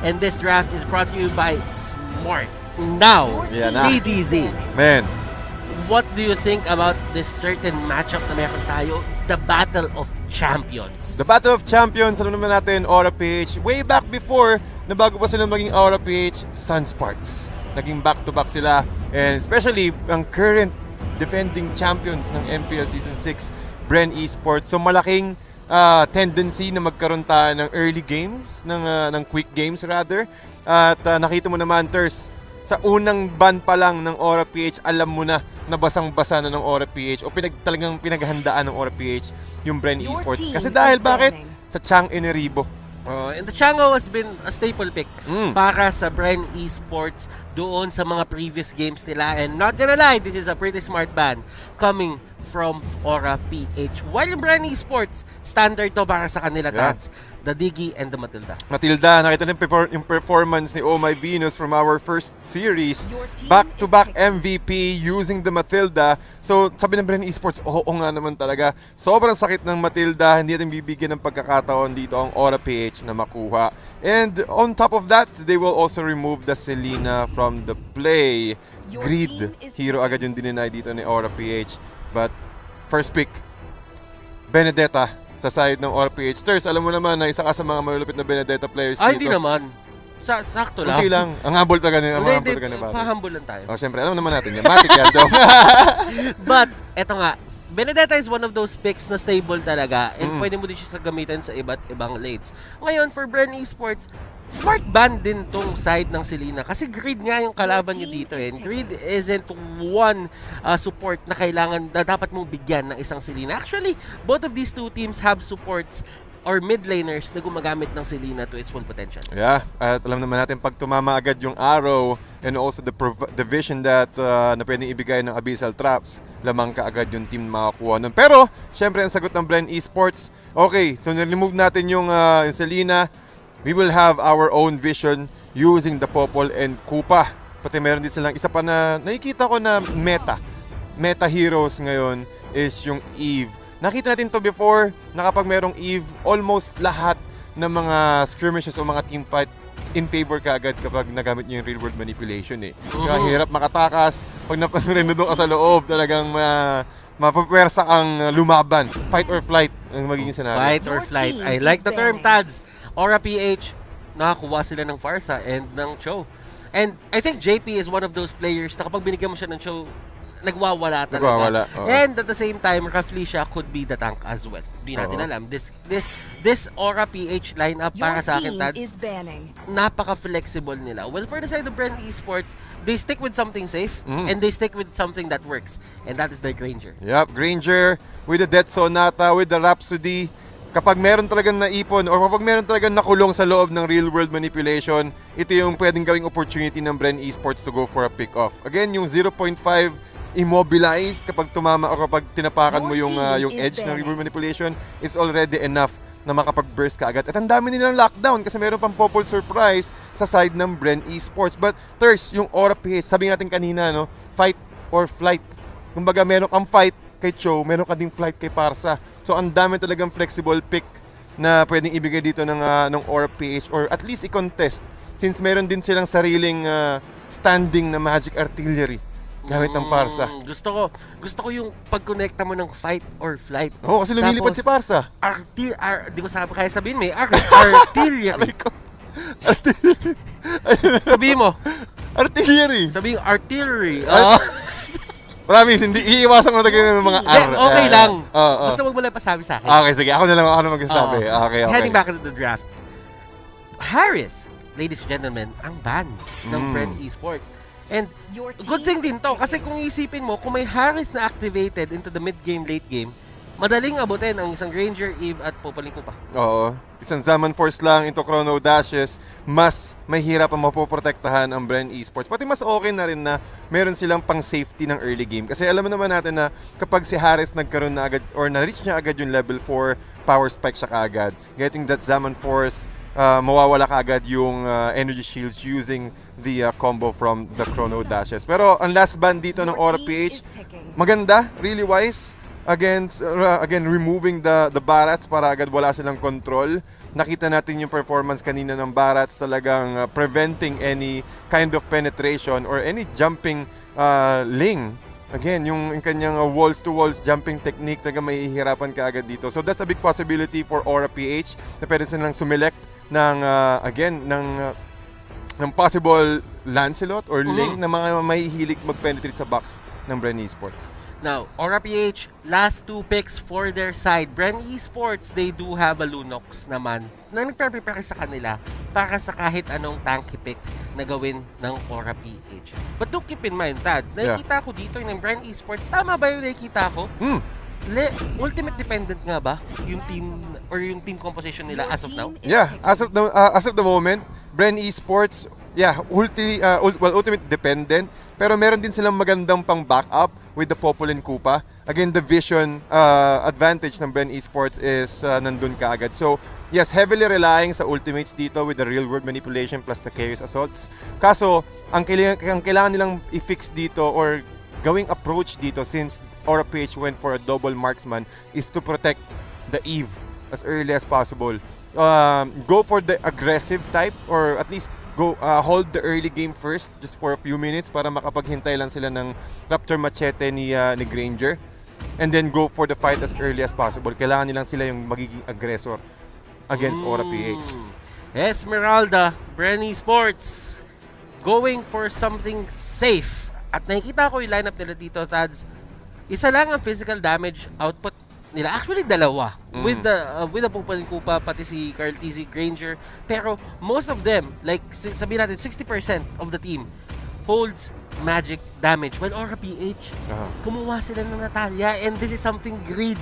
And this draft is brought to you by Smart. Now, TDZ. Man. What do you think about this certain matchup na meron tayo? The Battle of Champions. The Battle of Champions, alam naman natin, Mpl-Ph. Way back before, na bago pa sila maging Mpl-Ph, Sunsparks. Naging back-to-back sila. And especially, ang current defending champions ng MPL Season 6, Bren Esports. So malaking tendency na magkaroon tayo ng early games, ng quick games rather. At nakita mo naman, Ters, sa unang ban pa lang ng Mpl-Ph, alam mo na basang-basa na ng Mpl-Ph o talagang pinaghandaan ng Mpl-Ph yung Bren Esports. Kasi dahil bakit? Sa Chang Eneribo. And the Chango has been a staple pick para sa Bren Esports doon sa mga previous games nila. And not gonna lie, this is a pretty smart ban coming from Mpl-Ph. While yung Bren Esports, standard to para sa kanila, Tats. The Diggy and the Matilda. Matilda, nakita niyo yung performance ni Oh My Venus from our first series. Back-to-back MVP using the Matilda. So, sabi ng Bren Esports, oo nga naman talaga. Sobrang sakit ng Matilda. Hindi natin bibigyan ng pagkakataon dito ang Mpl-Ph na makuha. And on top of that, they will also remove the Selena from the play. Greed. Hero agad yung dininay dito ni Mpl-Ph. But, first pick, Benedetta sa side ng Mpl-Ph. Ters, alam mo naman na isa ka sa mga malulupit na Benedetta players dito. Ay, hindi naman. Sakto lang. Okay lang. Ang humble talaga ni pa-humble lang tayo. Oh, syempre, alam naman natin yan. Matik yan daw. But, eto nga, Benedetta is one of those picks na stable talaga and pwede mo din siya gamitin sa iba't ibang lanes. Ngayon, for Bren Esports, smart ban din tong side ng Selena kasi Greed nga yung kalaban niya dito eh. Greed isn't one support na kailangan na dapat mong bigyan ng isang Selena. Actually, both of these two teams have supports or mid laners na gumagamit ng Selena to its full potential. Yeah, at alam naman natin pag tumama agad yung arrow and also the vision that na pwedeng ibigay ng Abyssal Traps, lamang ka agad yung team makakuha nun. Pero, syempre ang sagot ng Bren Esports, okay, so niremove natin yung Selena. We will have our own vision using the Popol and Kupa. Pati meron din silang isa pa na nakikita ko na meta heroes ngayon is yung Eve. Nakita natin to before na kapag merong Eve, almost lahat ng mga skirmishes o mga team fight in favor ka agad kapag nagamit niyo yung real world manipulation eh. Kaya hirap makatakas, pag napanrin doon ka sa loob, talagang mapapwersa ang lumaban. Fight or flight ang magiging scenario. Fight or flight. I like the term, Tads. Mpl-Ph, nakakuha sila ng Farsa and ng Cho. And I think JP is one of those players na kapag binigyan mo siya ng Cho, nagwawala talaga. And at the same time, Raflesia could be the tank as well. Di natin alam. This Mpl-Ph lineup para sa akin, Tads, napaka-flexible nila. Well, for the side of Bren Esports, they stick with something safe and they stick with something that works. And that is the Granger. Yep, Granger with the Death Sonata, with the Rhapsody. Kapag meron talagang naipon or kapag meron talagang nakulong sa loob ng real world manipulation, ito yung pwedeng gawing opportunity ng Bren Esports to go for a pick-off. Again, yung 0.5 immobilized kapag tumama o kapag tinapakan mo yung edge ng real world manipulation is already enough na makapag-burst ka agad. At ang dami nilang lockdown kasi meron pang Popol Surprise sa side ng Bren Esports. But Ters, yung Mpl-Ph, sabi natin kanina, no, fight or flight. Kumbaga meron kang fight kay Cho, meron ka ding flight kay Parsa. So ang dami talagang flexible pick na pwedeng ibigay dito ng Mpl-Ph or at least i-contest since meron din silang sariling standing na magic artillery gamit ng Parsa. Gusto ko yung pag-connecta mo ng fight or flight. Oo, kasi lumilipad si Parsa. Di ko kaya sabihin may artillery. Sabihin mo. Artillery. Sabihin artillery. Promise, hindi iiwasan mo talaga ng mga R. Okay lang. Basta wag mo lang pasabi sa akin. Okay, sige. Ako na lang ako na magsasabi. Okay. Heading back into the draft. Harith, ladies and gentlemen, ang ban ng Bren Esports. And good thing din to kasi kung isipin mo, kung may Harith na activated into the mid-game, late-game, madaling abutin ang isang Granger, Eve at Popol and Kupa. Oo. Isang Zaman Force lang into Chrono Dashes, mas mahirap ang mapoprotektahan ang Bren Esports. Pati mas okay na rin na meron silang pang safety ng early game. Kasi alam mo naman natin na kapag si Harith nagkaroon na agad or na-reach niya agad yung level 4, power spike siya kaagad. Getting that Zaman Force, mawawala kaagad yung energy shields using the combo from the Chrono Dashes. Pero ang last ban dito ng Mpl-Ph, maganda, really wise. Again, removing the Barats para agad wala silang control. nakita natin yung performance kanina ng Barats talagang preventing any kind of penetration or any jumping ling. Again, yung kanyang walls-to-walls jumping technique, talaga mahihirapan ka agad dito. So that's a big possibility for Mpl-Ph na pwede silang sumilect ng, ng possible Lancelot or Ling na mga mahihilig mag-penetrate sa box ng Bren Esports. Now, Mpl-Ph, last 2 picks for their side. Bren Esports, they do have a Lunox naman na nagpe-prepare sa kanila para sa kahit anong tanky pick na gawin ng Mpl-Ph. But do keep in mind, Tads, nakikita ko dito yung Bren Esports. Tama ba yung nakikita ko? Ultimate dependent nga ba yung team or yung team composition nila as of now? Yeah, as of the moment, Bren Esports, ultimate dependent, pero meron din silang magandang pang backup with the Popol and Kupa. Again, the vision advantage ng Bren Esports is nandun kaagad. So, yes, heavily relying sa ultimates dito with the real world manipulation plus the chaos assaults. Kaso, ang kailangan nilang i-fix dito or gawing approach dito since Mpl-Ph went for a double marksman is to protect the Eve as early as possible. Go for the aggressive type or at least hold the early game first just for a few minutes para makapaghintay lang sila ng Raptor Machete ni Granger, and then go for the fight as early as possible. Kailangan nilang sila yung magiging aggressor against Mpl-Ph. Esmeralda, Bren Esports going for something safe. At nakikita ko yung lineup nila dito, Tads. Isa lang ang physical damage output nila. Actually, dalawa. With the Popol and Kupa, pati si Carl TZ Granger. Pero most of them, like sabihin natin, 60% of the team holds magic damage. While Mpl-Ph, kumuha sila ng Natalia, and this is something greed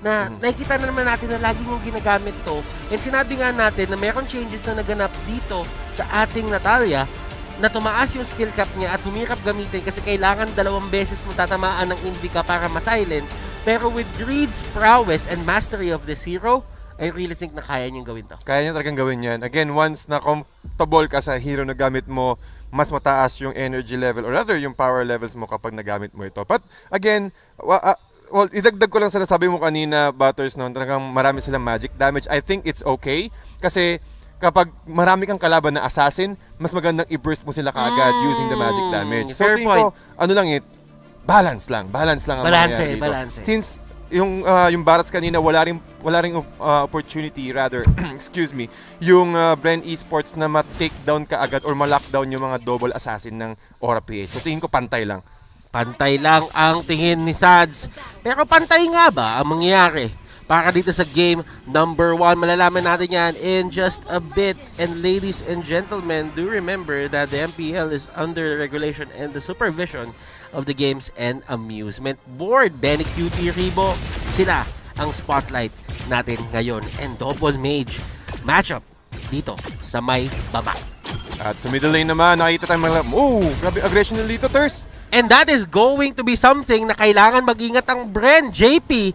na nakikita na naman natin na laging yung ginagamit to. And sinabi nga natin na meron changes na naganap dito sa ating Natalia na tumaas yung skill cap niya at humirap gamitin kasi kailangan 2 beses mo tatamaan ng Invica para ma-silence. Pero with Greed's prowess and mastery of this hero, I really think na kaya niyang gawin to. Kaya niya talagang gawin yan. Again, once na comfortable ka sa hero na gamit mo, mas mataas yung energy level or rather yung power levels mo kapag nagamit mo ito. But again, idagdag ko lang sa nasabi mo kanina, Butters, no, talagang marami silang magic damage. I think it's okay kasi kapag marami kang kalaban na assassin, mas magandang i-burst mo sila kaagad using the magic damage. So, fair point. Balance lang ang mangyayari dito. Balance. Since yung Barats kanina wala ring opportunity rather, excuse me, yung Bren Esports na ma-take down kaagad or ma-lockdown yung mga double assassin ng Mpl-Ph. So tingin ko pantay lang. Pantay lang ang tingin ni Sads. Pero pantay nga ba ang mangyayari? Para dito sa game number 1, malalaman natin yan in just a bit. And ladies and gentlemen, do remember that the MPL is under the regulation and the supervision of the Games and Amusement Board. Benny QT Ribo, sila ang spotlight natin ngayon. And double mage matchup dito sa may baba. At sa middle lane naman, nakita tayong mga grabe aggression ng dito, Thurs. And that is going to be something na kailangan mag-ingat ang Bren. JP,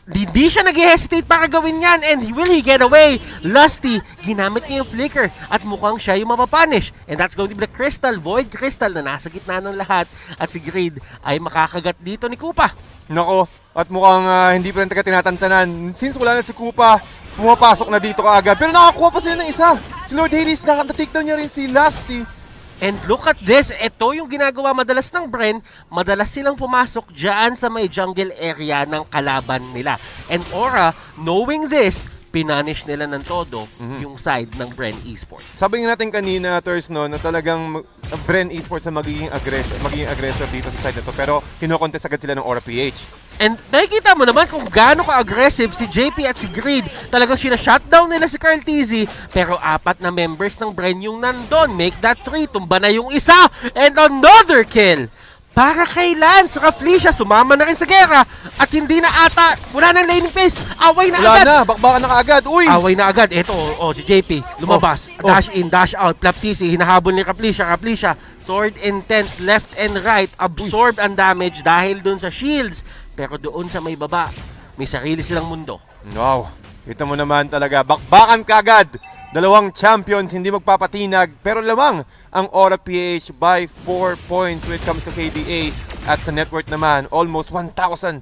hindi siya nag-hesitate para gawin yan. And will he get away? Lusty, ginamit niya yung flicker at mukhang siya yung mapapunish. And that's going to be the Crystal, Void Crystal na nasa gitna ng lahat. At si Greed ay makakagat dito ni Kupa. Nako, at mukhang hindi pa rin tinatantanan. Since wala na si Kupa, pumapasok na dito kaagad. Pero nakakuha pa sila ng isa. Si Lord Hades, nakatakedown niya rin si Lusty. And look at this, ito yung ginagawa madalas ng Bren, madalas silang pumasok dyan sa may jungle area ng kalaban nila. And Aura, knowing this, pinanish nila ng todo yung side ng Bren Esports. Sabi nga natin kanina, Thurs, no, na talagang Bren Esports na magiging aggressor dito sa side na to, pero kinokontest agad sila ng Mpl-Ph. And nakikita mo naman kung gaano ka-aggressive si JP at si Greed. Talagang sina-shutdown nila si Carl TZ. Pero 4 na members ng Bren yung nandun. Make that 3. Tumba na yung isa. And another kill. Para kay Lance, Raflesia sumama na rin sa gera. At hindi na ata, wala nang laning phase. Away na agad. Wala na, bakbakan na kaagad. Uy! Away na agad. Ito, si JP, lumabas. Dash in, dash out. Plap TC, hinahabol ni Raflesia. Sword intent, left and right. Absorb ang damage dahil dun sa shields. Pero doon sa may baba, may sarili silang mundo. Wow, kita mo naman talaga, bakbakan kagad. 2 champions, hindi magpapatinag, pero lamang ang Mpl-Ph by 4 points when it comes to KDA. At sa network naman, almost 1,000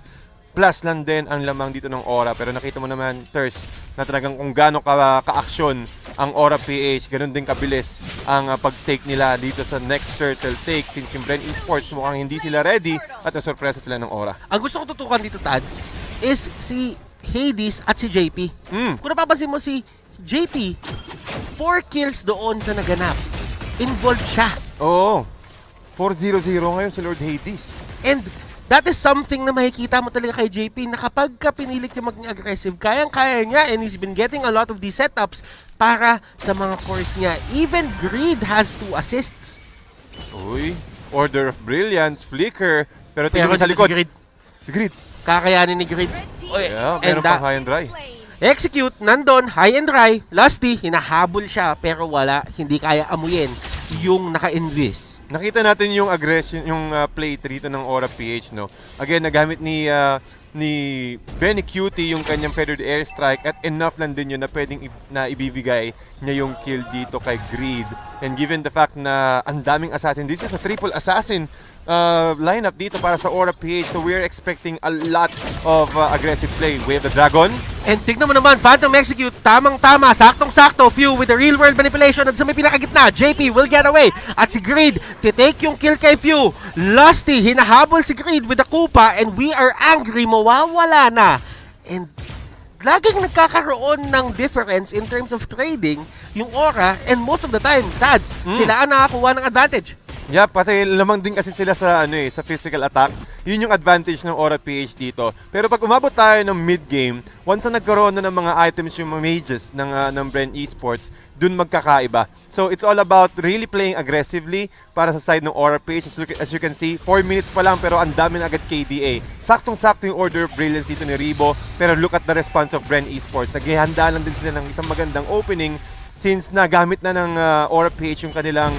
plus lang din ang lamang dito ng Aura. Pero nakita mo naman, Thurs, na talagang kung gaano ka-aksyon ang Mpl-Ph, ganun din kabilis ang pag-take nila dito sa next turtle take, since yung Bren Esports mukhang hindi sila ready at nasurpresa sila ng Aura. Ang gusto ko tutukan dito, Tads, is si Hades at si JP. Kung napapansin mo si JP, 4 kills doon sa naganap. Involved siya. Oo. 4-0-0 ngayon si Lord Hades. And that is something na makikita mo talaga kay JP na kapag ka pinilit niya maging aggressive, kayang-kaya niya, and he's been getting a lot of these setups para sa mga cores niya. Even Greed has 2 assists. Uy, Order of Brilliance, Flicker, pero tingnan mo sa likod. Si Greed. Kakayanin ni Greed. Yeah, meron pang high and dry. Execute, nandun, high and dry, Lusty, hinahabol siya, pero wala, hindi kaya amuyin yung naka-invis. Nakita natin yung aggression, yung play rito ng Mpl-Ph, no? Again, nagamit ni Benny Cutie yung kanyang feathered airstrike at enough lang din yun na pwedeng na ibibigay niya yung kill dito kay Greed. And given the fact na ang daming assassin, this is a triple assassin lineup dito para sa Mpl-Ph, so we're expecting a lot of aggressive play. We have the Dragon. And tignan mo naman, Phantom Execute, tamang-tama, saktong-sakto, Few with the real-world manipulation at sa may pinakagitna, JP will get away. At si Greed, titake yung kill kay Few. Lusty, hinahabol si Greed with the Kupa and we are angry, mawawala na. And laging nagkakaroon ng difference in terms of trading yung Aura, and most of the time, Tads, sila ang nakakuha ng advantage. Yeah, pati lamang din kasi sila sa sa physical attack. Yun yung advantage ng Mpl-Ph dito. Pero pag umabot tayo ng mid-game, once na nagkaroon na ng mga items yung mga mages ng Bren Esports, dun magkakaiba. So it's all about really playing aggressively para sa side ng Mpl-Ph. As you can see, 4 minutes pa lang pero ang dami na agad KDA. Saktong-sakto yung Order of Brilliance dito ni Ribo, pero look at the response of Bren Esports. Naghihanda lang din sila ng isang magandang opening since nagamit na ng Mpl-Ph yung kanilang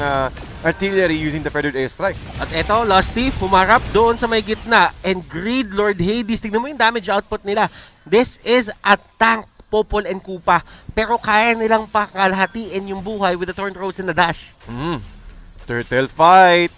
artillery using the feathered airstrike. At eto, Lusty, pumarap doon sa may gitna. And Greed, Lord Hades, tignan mo yung damage output nila. This is a tank, Popol and Kupa. Pero kaya nilang pakalhatiin yung buhay with the Thorn Rose and the Dash. Turtle fight.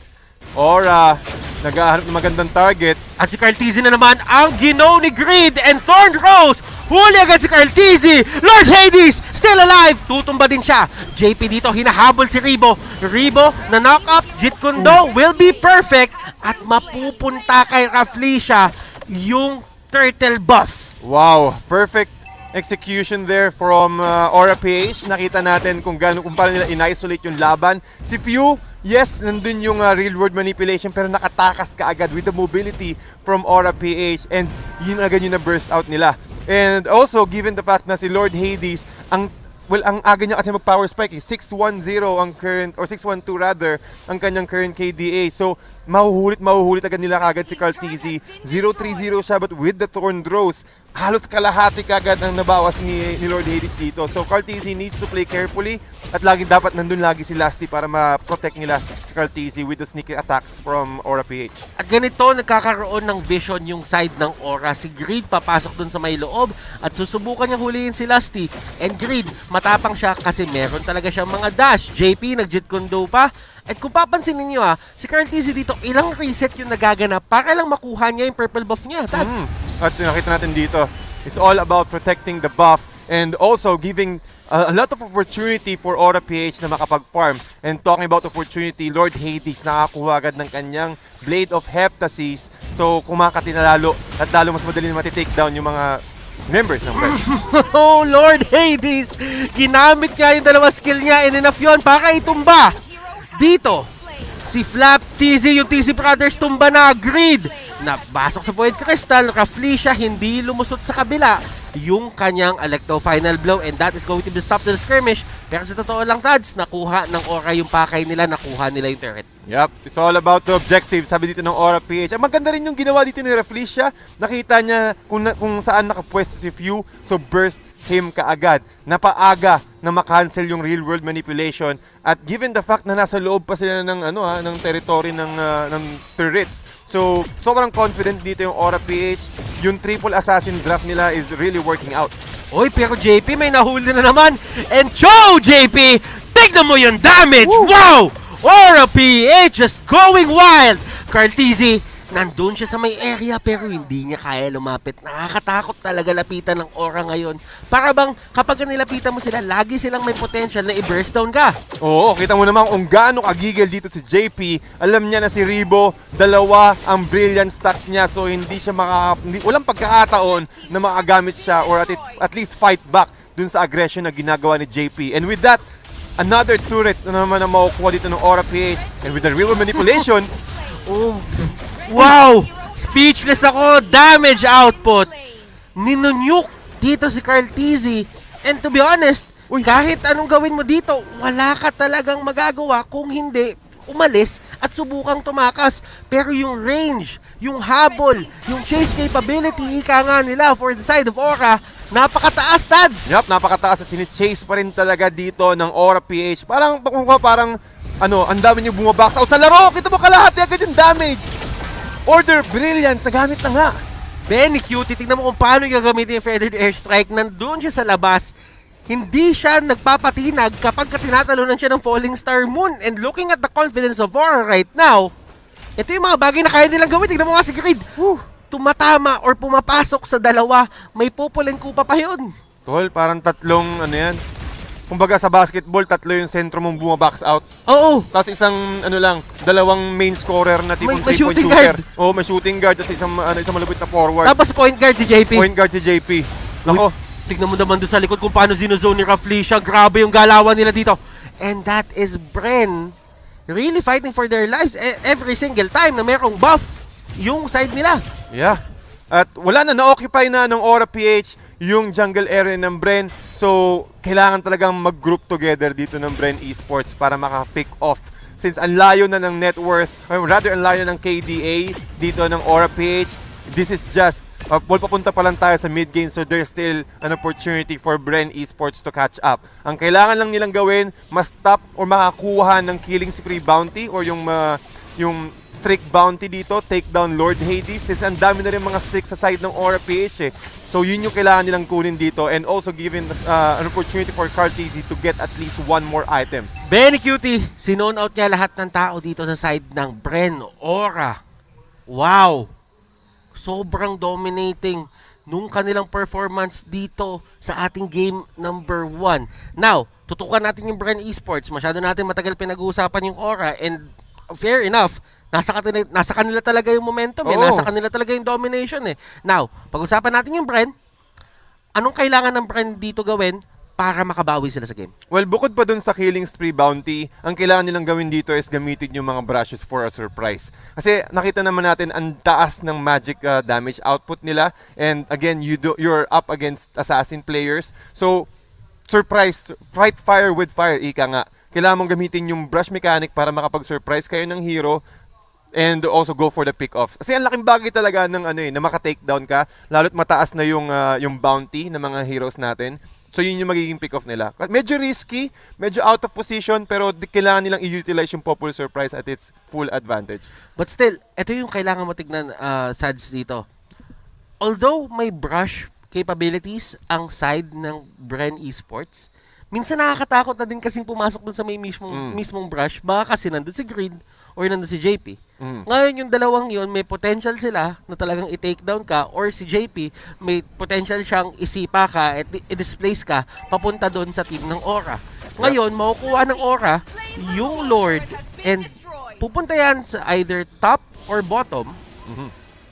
Aura, naghahanap ng magandang target. At si Carteezy na naman ang ginaw ni Greed and Thorn Rose. Huli agad si Carteezy. Lord Hades, still alive. Tutumba din siya. JP dito, hinahabol si Ribo. Ribo na knock up. Jeet Kundo will be perfect. At mapupunta kay Raflesia yung turtle buff. Wow, perfect execution there from Mpl-Ph. Nakita natin kung paano nila in-isolate yung laban. Si Few, yes, nandun yung real-world manipulation pero nakatakas ka agad with the mobility from Mpl-Ph and yun agad yung na-burst out nila. And also, given the fact na si Lord Hades, ang aga niya kasi mag-power spike, 610 ang current, or 612 rather, ang kanyang current KDA. So, mahuhulit agad nila kagad si Carteezy. 0-3-0 siya, but with the Thorn Rose, halos kalahati kagad ang nabawas ni Lord Hades dito. So, Carteezy needs to play carefully at dapat nandun lagi si Lusty para ma-protect nila si Carteezy with the sneaky attacks from Mpl-Ph. At ganito, nagkakaroon ng vision yung side ng Aura. Si Greed papasok dun sa may loob at susubukan niyang huliin si Lusty. And Greed, matapang siya kasi meron talaga siyang mga dash. JP, nag-Jeet Kundo pa. At kung papansin ninyo si Carteezy dito, ilang reset yung nagaganap para lang makuha niya yung purple buff niya, Tads. At nakita natin dito, it's all about protecting the buff and also giving a lot of opportunity for Mpl-Ph na makapag-farm. And talking about opportunity, Lord Hades nakakuha agad ng kanyang Blade of Heptasis. So kumakati na lalo at lalo mas madali na matitake down yung mga members ng Bren. Oh, Lord Hades! Ginamit niya yung dalawa skill niya and enough yun para itumba. Dito, si Flap, TZ, yung TZ Brothers tumba na. Greed, napasok sa Void Crystal. Raflesia hindi lumusot sa kabila yung kanyang Electro Final Blow and that is going to be stop the skirmish. Pero sa totoo lang, Tads, nakuha ng Aura yung pakay nila, nakuha nila yung turret. Yep, it's all about the objective, sabi dito ng Mpl-Ph. Maganda rin yung ginawa dito ni Raflesia. Nakita niya kung saan nakapwesto si Few, so burst him kaagad. Napaaga na makancel yung real world manipulation at given the fact na nasa loob pa sila ng territory ng turrets. So, sobrang confident dito yung Mpl-Ph. Yung triple assassin draft nila is really working out. Oy, pero JP may nahuli na naman. And Cho, JP, tignan mo yung damage. Woo! Wow! Mpl-Ph just going wild. Carteezy, Nandun siya sa may area pero hindi niya kaya lumapit. Nakakatakot talaga lapitan ng Aura ngayon. Para bang kapag nilapitan mo sila, lagi silang may potential na i-burst down ka. Oo, kita mo naman kung gaano kagigil dito si JP. Alam niya na si Ribo, dalawa ang brilliant stacks niya, so hindi siya walang pagkakataon na makagamit siya or at least fight back dun sa aggression na ginagawa ni JP. And with that, another turret na naman na makukuha dito ng Mpl-Ph. And with the real manipulation, oh, wow! Speechless ako! Damage output! Ninunuke dito si Carl TZ. And to be honest, kahit anong gawin mo dito, wala ka talagang magagawa kung hindi umalis at subukang tumakas. Pero yung range, yung habol, yung chase capability, ika nga nila for the side of Aura, napakataas, Tads! Yup, napakataas at sini-chase pa rin talaga dito ng Mpl-Ph. Parang ang dami niyo bumabox out sa laro. Kita mo kalahati agad yung damage. Order Brilliance, nagamit na nga. Benny Cutie, tingnan mo kung paano gagamitin yung Feathered Airstrike. Nandun siya sa labas. Hindi siya nagpapatinag kapag tinatalunan siya ng Falling Star Moon. And looking at the confidence of Aura right now, ito yung mga bagay na kaya nilang gawin. Tingnan mo nga si Grid. Tumatama or pumapasok sa dalawa, may pupulin kupa pa yun. Tol, parang tatlong kumbaga sa basketball, tatlo yung sentro mong bumabox out. Oo. Tapos isang dalawang main scorer na tipong May 3-point shooting shooter. guard. Oo, may shooting guard at isang malupit na forward. Tapos point guard si JP. Point guard si JP. Nako. Tignan mo naman doon sa likod kung paano zinozone ni Raflesia. Grabe yung galawan nila dito. And that is Bren really fighting for their lives every single time na merong buff yung side nila. Yeah. At wala na-occupy na ng Mpl-Ph yung jungle area ng Bren. So, kailangan talagang mag-group together dito ng Bren Esports para maka-pick off. Since ang layo na ng net worth, or rather ang layo ng KDA dito ng Mpl-Ph, this is just papunta pa lang tayo sa mid-game, so there's still an opportunity for Bren Esports to catch up. Ang kailangan lang nilang gawin, mas top or makakuha ng killing spree bounty or yung streak bounty dito, take down Lord Hades, since ang dami na rin mga streaks sa side ng Mpl-Ph. So yun yung kailangan nilang kunin dito, and also given an opportunity for Carl TZ to get at least one more item. Benny Cutie, sinone out niya lahat ng tao dito sa side ng Bren. Aura. Wow! Sobrang dominating nung kanilang performance dito sa ating game number 1. Now, tutukan natin yung Bren Esports. Masyado natin matagal pinag-uusapan yung Aura, and fair enough, nasa kanila talaga yung momentum, nasa kanila talaga yung domination eh. Now, pag-usapan natin yung Bren, anong kailangan ng Bren dito gawin para makabawi sila sa game? Well, bukod pa dun sa killing spree bounty, ang kailangan nilang gawin dito is gamitin yung mga brushes for a surprise. Kasi nakita naman natin ang taas ng magic damage output nila, and again, you're up against assassin players. So, surprise, fight fire with fire, ika nga. Kailangan mong gamitin yung brush mechanic para makapag-surprise kayo ng hero and also go for the pick-off. Kasi ang laking bagay talaga ng na maka-takedown ka, lalo't mataas na yung bounty ng mga heroes natin. So yun yung magiging pick-off nila. Medyo risky, medyo out of position, pero kailangan nilang i-utilize yung popular surprise at its full advantage. But still, ito yung kailangan mo tignan, Sads, dito. Although may brush capabilities ang side ng Bren Esports, minsan nakakatakot na din kasing pumasok dun sa may mismong brush, baka kasi nandun si Green or nandun si JP. Ngayon yung dalawang yun, may potential sila na talagang i-take down ka, or si JP, may potential siyang isipa ka at i-displace ka papunta dun sa team ng Aura. Ngayon, makukuha ng Aura yung Lord, and pupunta yan sa either top or bottom,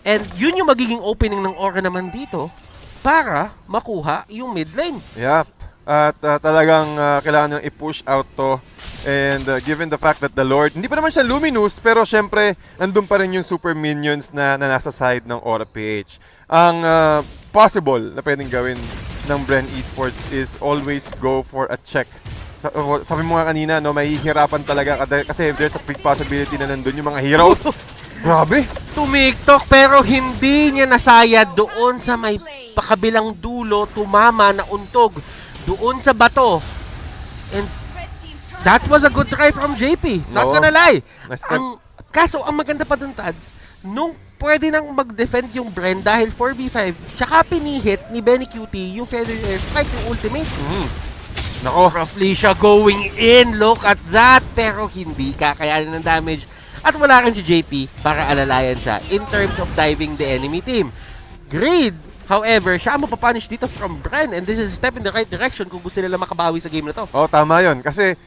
and yun yung magiging opening ng Aura naman dito para makuha yung mid lane. Yep. At talagang kailangan nang i-push out to, and given the fact that the Lord, hindi pa naman siya luminous, pero syempre nandun pa rin yung super minions na nasa side ng Mpl-Ph. Ang possible na pwedeng gawin ng Bren Esports is always go for a check. Sabi mo nga kanina, mahihirapan talaga kasi there's a big possibility na nandun yung mga heroes. Grabe! Tumiktok pero hindi niya nasayad doon sa may pakabilang dulo, tumama na untog doon sa bato. And that was a good try from JP. Not gonna lie. Kaso, ang maganda pa dun, Tads, nung pwede nang mag-defend yung Bren dahil 4v5, tsaka pinihit ni Benny Cutie yung Feather Airstrike, yung ultimate. Nako. Raflesia going in. Look at that. Pero hindi kakayanin ng damage At wala rin si JP para alalayan siya in terms of diving the enemy team. Greed, however, siya ang mapapunish dito from Bren, and this is a step in the right direction kung gusto nila makabawi sa game na to. Oh, tama yun. Kasi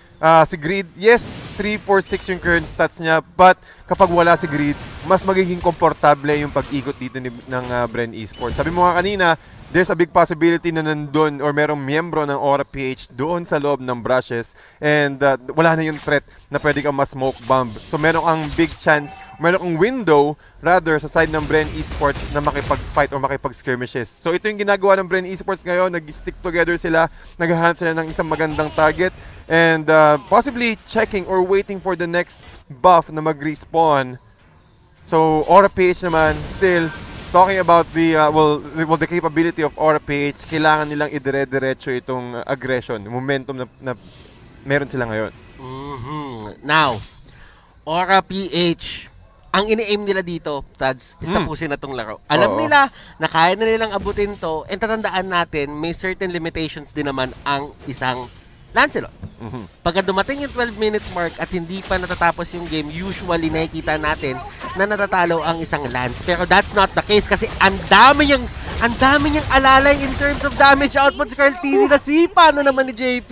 si Greed, yes, 3, 4, 6 yung current stats niya, but kapag wala si Greed, mas magiging komportable yung pag-ikot dito ng Bren Esports. Sabi mo nga kanina, there's a big possibility na nandun or merong miyembro ng Mpl-Ph doon sa loob ng brushes, and wala na yung threat na pwede kang ma-smoke bomb. So meron kang big chance, meron kang window rather sa side ng Bren Esports na makipag-fight o makipag-skirmishes. So ito yung ginagawa ng Bren Esports ngayon, nag-stick together sila, naghahanap sila ng isang magandang target, and possibly checking or waiting for the next buff na mag-respawn. So Mpl-Ph naman, still talking about the the capability of Mpl-Ph, kailangan nilang idire-diretso itong aggression, momentum na meron sila ngayon. Now, Mpl-Ph, ang ini-aim nila dito, Tads, is tapusin na tong laro. Alam nila na kaya na nilang abutin to, and tatandaan natin, may certain limitations din naman ang isang Lancelot. Pagka dumating yung 12-minute mark at hindi pa natatapos yung game, usually nakikita natin na natatalo ang isang Lance. Pero that's not the case kasi ang dami niyang alalay in terms of damage output sa Carl TZ. Nasipa na naman ni JP.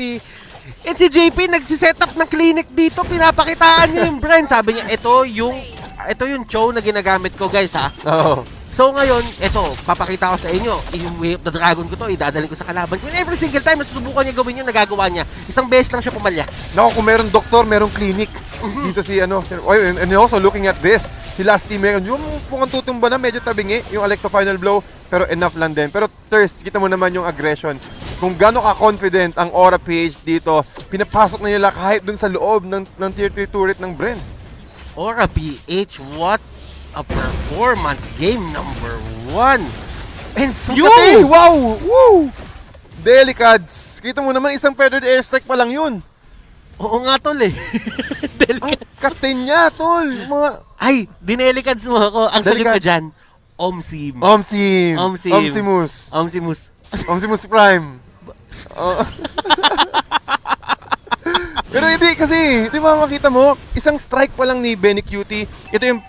And si JP nagsiset up ng clinic dito, pinapakitaan niya yung Bren. Sabi niya, ito yung show na ginagamit ko, guys, ha. So ngayon, eto, papakita ko sa inyo, yung Way of the Dragon ko to, idadalhin ko sa kalaban ko. Every single time, nasusubukan niya gawin yun, nagagawa niya. Isang beses lang siya pumalya. Naku, kung meron doktor, merong clinic. Dito si and also looking at this, si last team, yung mukhang tutumba na, medyo tabingi, yung Electro Final Blow, pero enough lang din. Pero thirst, kita mo naman yung aggression. Kung gano'n ka-confident ang Mpl-Ph dito, pinapasok na nila kahit dun sa loob ng Tier 3 turret ng Bren. Mpl-Ph, what a performance, game number 1. And Hey, wow! Woo! Delicads! Kita mo naman, isang feathered airstrike pa lang yun. Oo nga, tol, eh. Ang katin niya, tol. Ay, dinelicads mo ako. Ang sagot ko dyan, Omsim. Omsimus Prime. Pero hindi kasi, di ba makita mo, isang strike pa lang ni Benny Cutie. Ito yung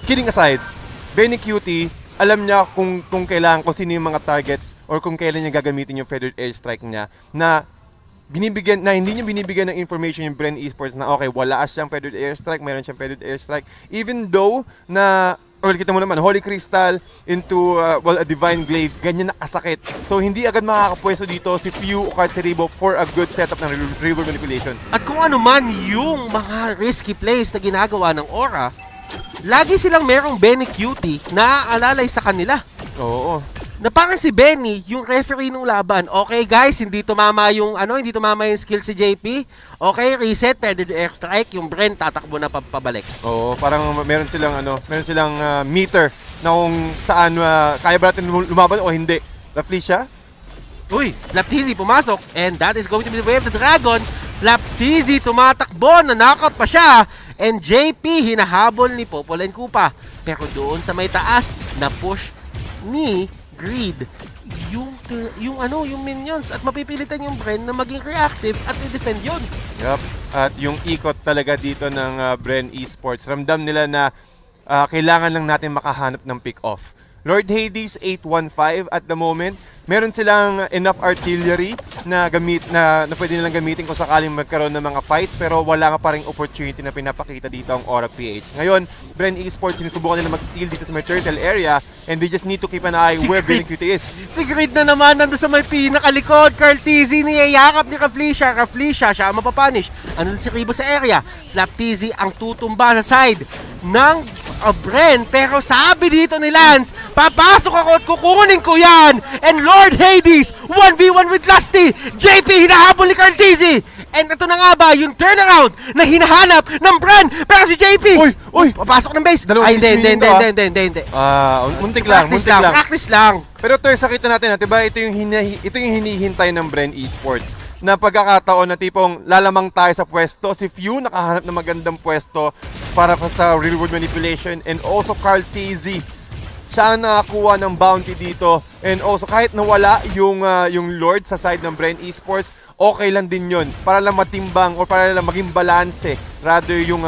kidding aside, Benny Cutie, alam niya kung kailangan, kung sino yung mga targets or kung kailan niya gagamitin yung feathered airstrike niya na hindi niya binibigyan ng information yung Bren Esports na okay, wala siyang feathered airstrike, mayroon siyang feathered airstrike. Even though na kita mo naman, Holy Crystal into a Divine Glaive, ganyan na kasakit. So, hindi agad makakapwesto dito si Few o kahit si Rebo for a good setup ng river manipulation. At kung ano man yung mga risky plays na ginagawa ng Aura, lagi silang merong Benny Cutie na aalalay sa kanila. Oo. Na parang si Benny, yung referee ng laban. Okay guys, hindi tumama yung skill si JP. Okay, reset, pwede do airstrike, yung Bren tatakbo na pabalik. Oo, parang meron silang meter na kung saan kaya ba natin lumaban o hindi. Roughly siya? Uy, Flap-TZ pumasok, and that is going to be the Way of the Dragon. Flap-TZ tumatakbo, nanakap pa siya, and JP hinahabol ni Popol and Koopa. Pero doon sa may taas, na push ni Greed yung minions at mapipilitan yung Bren na maging reactive at i-defend yun. Yup. At yung ikot talaga dito ng Bren Esports, ramdam nila na kailangan lang natin makahanap ng pick-off. Lord Hades 815 at the moment, meron silang enough artillery na pwede nilang gamitin kung sakaling magkaroon ng mga fights, pero wala nga pa ring opportunity na pinapakita dito ang Mpl-Ph. Ngayon, Bren Esports, sinusubukan nila mag-steal dito sa may turtle area, and they just need to keep an eye where Benny Cutie is. Si Greed na naman nando sa may pinakalikod. Carl TZ niyayakap ni Raflisha, siya ang mapapunish. Ano si Rebo sa area? Flap-TZ ang tutumba sa side ng Bren, pero sabi dito ni Lance, papasok ako at kukunin ko yan. And Lord Hades, 1v1 with Lusty. JP hinahabol ni Carl TZ. And ito na nga ba yung turnaround na hinahanap ng Bren, pero si JP, Uy! papasok ng base. Ay, hindi. Muntik lang. Practice lang. Pero nakita natin, diba, ito yung hinihintay ng Bren Esports na pagkakataon na tipong lalamang tayo sa pwesto. Si Few nakahanap ng magandang pwesto para sa real world manipulation, and also Carl TZ siya ang nakakuha ng bounty dito. And also, kahit nawala yung Lord sa side ng Bren Esports, okay lang din yun. Para lang matimbang or para lang maging balance. Rather yung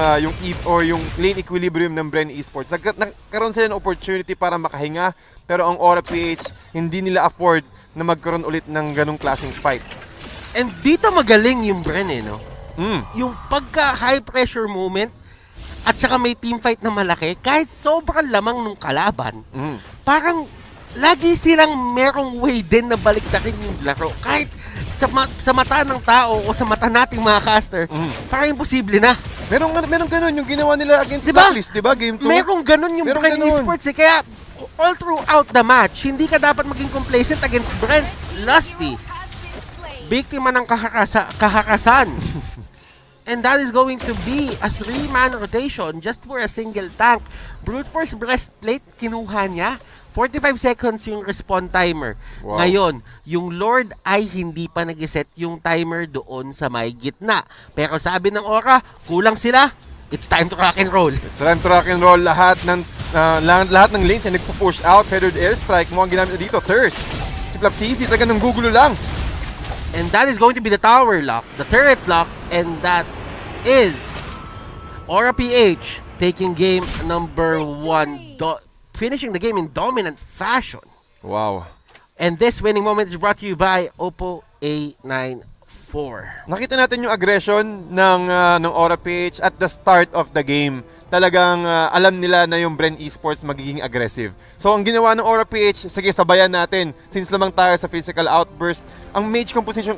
lane equilibrium ng Bren Esports. Nagkaroon sila ng opportunity para makahinga. Pero ang Mpl-Ph, hindi nila afford na magkaroon ulit ng ganong klaseng fight. And dito magaling yung Bren no? Yung pagka high pressure moment, at saka may team fight na malaki, kahit sobrang lamang nung kalaban, parang lagi silang merong way din na baliktarin yung laro. Kahit sa mata ng tao o sa mata nating mga caster, parang imposible na. Merong ganun yung ginawa nila against Blacklist, di ba? Game 2. Merong ganun yung Bren Esports Kaya all throughout the match, hindi ka dapat maging complacent against Bren. Lusty, biktima ng kahakasan. And that is going to be a 3-man rotation just for a single tank. Brute Force Breastplate, kinuha niya. 45 seconds yung respawn timer. Wow. Ngayon, yung Lord ay hindi pa nag-set yung timer doon sa may gitna. Pero sabi ng Aura, kulang sila. It's time to rock and roll. It's time to rock and roll. Lahat ng lanes ay nagpo-push out. Feathered airstrike. Mukhang ginamit na dito. Thirst. Si Mpl-Ph talaga nang gugulo lang. And that is going to be the tower lock, the turret lock, and that is Mpl-Ph taking game number 1, finishing the game in dominant fashion. Wow. And this winning moment is brought to you by Oppo A94. Nakita natin yung aggression ng Mpl-Ph at the start of the game. Talagang alam nila na yung Bren Esports magiging aggressive. So ang ginawa ng Mpl-Ph, sige sabayan natin. Since lamang tayo sa physical outburst, ang mage composition